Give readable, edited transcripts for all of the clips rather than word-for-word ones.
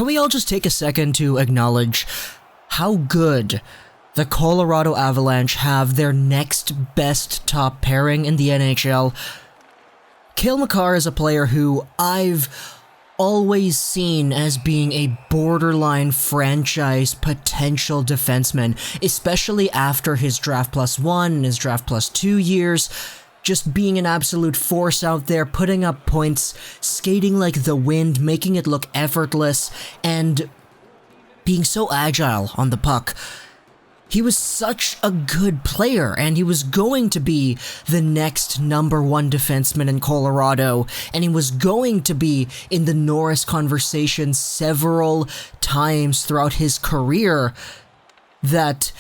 can we all just take a second to acknowledge how good the Colorado Avalanche have their next best top pairing in the NHL? Cale Makar is a player who I've always seen as being a borderline franchise potential defenseman, especially after his Draft Plus 1 and his Draft Plus 2 years, just being an absolute force out there, putting up points, skating like the wind, making it look effortless, and being so agile on the puck. He was such a good player, and he was going to be the next number one defenseman in Colorado, and he was going to be in the Norris conversation several times throughout his career, that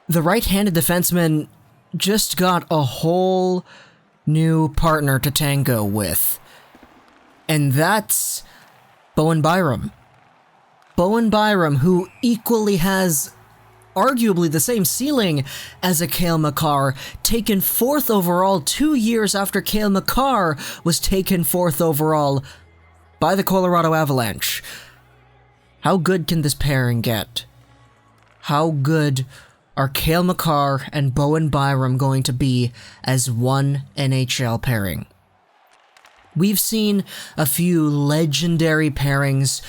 the right-handed defenseman just got a whole new partner to tango with. And that's Bowen Byram. Bowen Byram, who equally has arguably the same ceiling as a Cale Makar, taken 4th overall 2 years after Cale Makar was taken 4th overall by the Colorado Avalanche. How good can this pairing get? How good are Cale Makar and Bowen Byram going to be as one NHL pairing? We've seen a few legendary pairings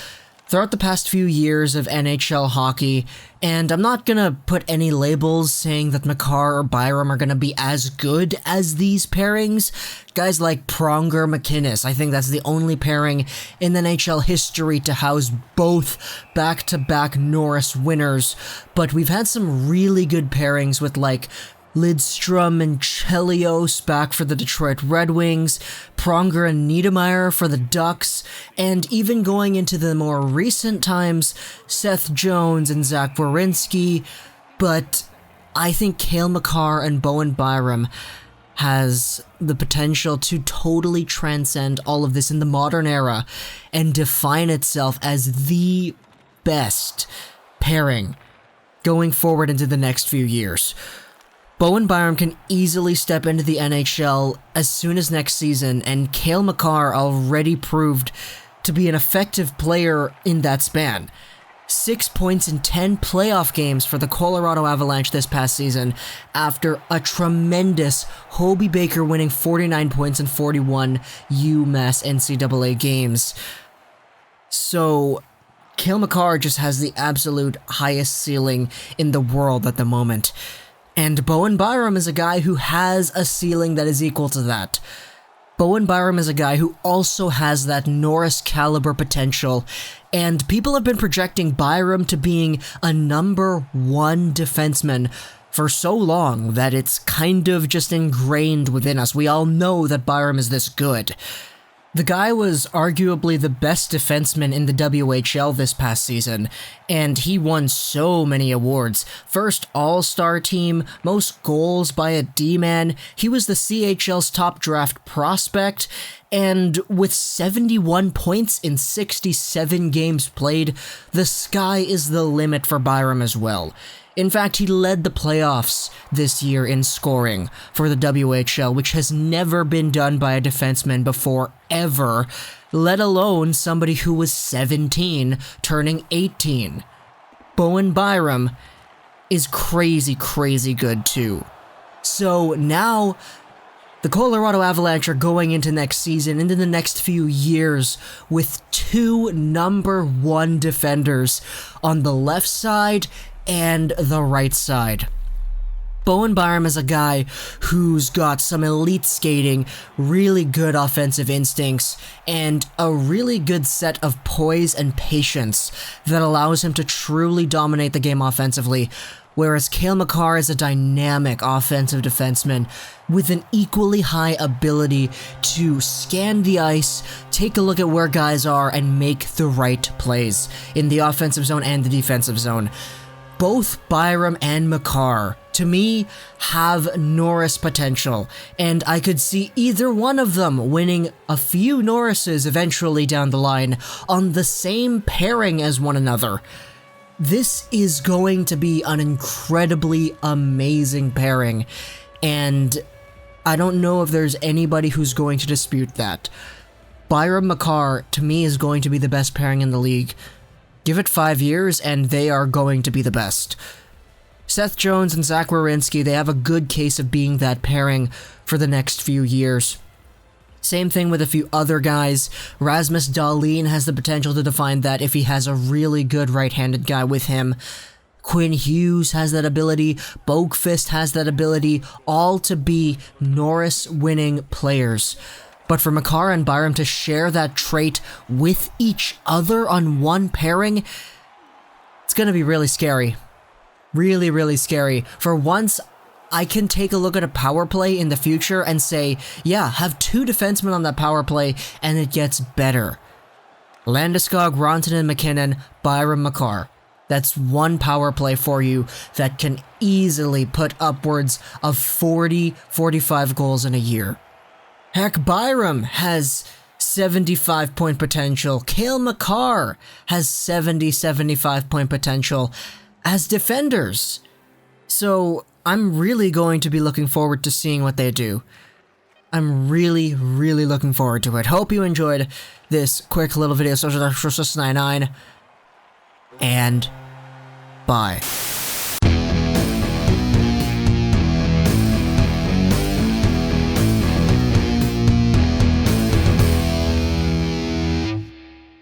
throughout the past few years of NHL hockey, and I'm not gonna put any labels saying that Makar or Byram are gonna be as good as these pairings. Guys like Pronger, McInnes, I think that's the only pairing in NHL history to house both back-to-back Norris winners, but we've had some really good pairings with like Lidstrom and Chelios back for the Detroit Red Wings, Pronger and Niedermayer for the Ducks, and even going into the more recent times, Seth Jones and Zach Werenski. But I think Cale Makar and Bowen Byram has the potential to totally transcend all of this in the modern era and define itself as the best pairing going forward into the next few years. Bowen Byram can easily step into the NHL as soon as next season, and Cale Makar already proved to be an effective player in that span. 6 points in 10 playoff games for the Colorado Avalanche this past season, after a tremendous Hobey Baker winning 49 points in 41 UMass NCAA games. So Cale Makar just has the absolute highest ceiling in the world at the moment. And Bowen Byram is a guy who has a ceiling that is equal to that. Bowen Byram is a guy who also has that Norris-calibre potential, and people have been projecting Byram to being a number one defenseman for so long that it's kind of just ingrained within us. We all know that Byram is this good. The guy was arguably the best defenseman in the WHL this past season, and he won so many awards. First All-Star team, most goals by a D-man, he was the CHL's top draft prospect, and with 71 points in 67 games played, the sky is the limit for Byram as well. In fact, he led the playoffs this year in scoring for the WHL, which has never been done by a defenseman before, ever, let alone somebody who was 17, turning 18. Bowen Byram is crazy, crazy good too. So now, the Colorado Avalanche are going into next season, into the next few years, with 2 number one defenders on the left side and the right side. Bowen Byram is a guy who's got some elite skating, really good offensive instincts, and a really good set of poise and patience that allows him to truly dominate the game offensively, whereas Cale Makar is a dynamic offensive defenseman with an equally high ability to scan the ice, take a look at where guys are, and make the right plays in the offensive zone and the defensive zone. Both Byram and Makar, to me, have Norris potential, and I could see either one of them winning a few Norrises eventually down the line on the same pairing as one another. This is going to be an incredibly amazing pairing, and I don't know if there's anybody who's going to dispute that. Byram Makar, to me, is going to be the best pairing in the league. Give it 5 years and they are going to be the best. Seth Jones and Zach Werenski, they have a good case of being that pairing for the next few years. Same thing with a few other guys. Rasmus Dahlin has the potential to define that if he has a really good right-handed guy with him. Quinn Hughes has that ability. Boqvist has that ability, all to be Norris-winning players. But for Makar and Byram to share that trait with each other on one pairing, it's going to be really scary. Really, really scary. For once, I can take a look at a power play in the future and say, yeah, have 2 defensemen on that power play, and it gets better. Landeskog, Rantanen, McKinnon, Byram, Makar. That's one power play for you that can easily put upwards of 40, 45 goals in a year. Heck, Byram has 75 point potential. Cale Makar has 70, 75 point potential as defenders. So I'm really going to be looking forward to seeing what they do. I'm really, really looking forward to it. Hope you enjoyed this quick little video. Social 99. And bye.